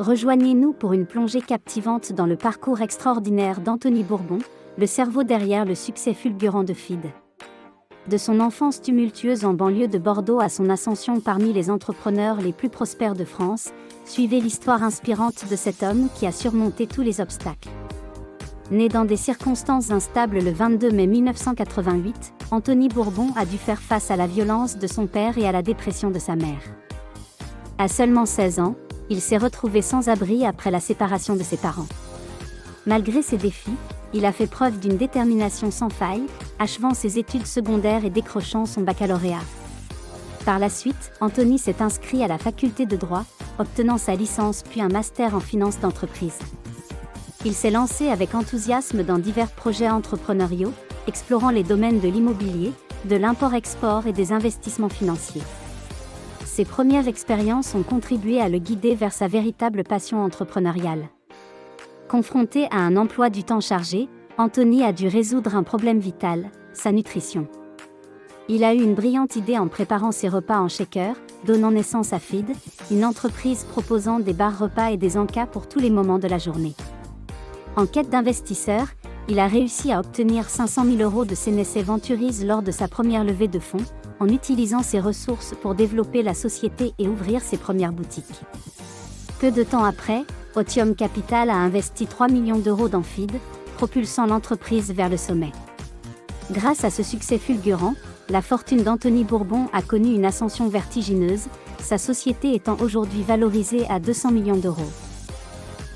Rejoignez-nous pour une plongée captivante dans le parcours extraordinaire d'Anthony Bourbon, le cerveau derrière le succès fulgurant de FID. De son enfance tumultueuse en banlieue de Bordeaux à son ascension parmi les entrepreneurs les plus prospères de France, suivez l'histoire inspirante de cet homme qui a surmonté tous les obstacles. Né dans des circonstances instables le 22 mai 1988, Anthony Bourbon a dû faire face à la violence de son père et à la dépression de sa mère. À seulement 16 ans, il s'est retrouvé sans abri après la séparation de ses parents. Malgré ces défis, il a fait preuve d'une détermination sans faille, achevant ses études secondaires et décrochant son baccalauréat. Par la suite, Anthony s'est inscrit à la faculté de droit, obtenant sa licence puis un master en finance d'entreprise. Il s'est lancé avec enthousiasme dans divers projets entrepreneuriaux, explorant les domaines de l'immobilier, de l'import-export et des investissements financiers. Ses premières expériences ont contribué à le guider vers sa véritable passion entrepreneuriale. Confronté à un emploi du temps chargé, Anthony a dû résoudre un problème vital, sa nutrition. Il a eu une brillante idée en préparant ses repas en shaker, donnant naissance à FID, une entreprise proposant des bars repas et des encas pour tous les moments de la journée. En quête d'investisseurs, il a réussi à obtenir 500 000 € de CNC Ventures lors de sa première levée de fonds, en utilisant ses ressources pour développer la société et ouvrir ses premières boutiques. Peu de temps après, Otium Capital a investi 3 millions d'euros dans FID, propulsant l'entreprise vers le sommet. Grâce à ce succès fulgurant, la fortune d'Anthony Bourbon a connu une ascension vertigineuse, sa société étant aujourd'hui valorisée à 200 millions d'euros.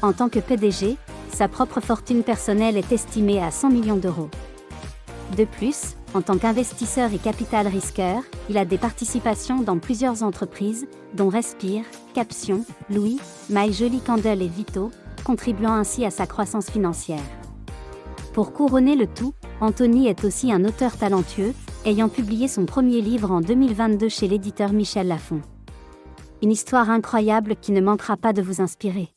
En tant que PDG, sa propre fortune personnelle est estimée à 100 millions d'euros. De plus, en tant qu'investisseur et capital risqueur, il a des participations dans plusieurs entreprises, dont Respire, Caption, Louis, My Jolly Candle et Vito, contribuant ainsi à sa croissance financière. Pour couronner le tout, Anthony est aussi un auteur talentueux, ayant publié son premier livre en 2022 chez l'éditeur Michel Lafon. Une histoire incroyable qui ne manquera pas de vous inspirer.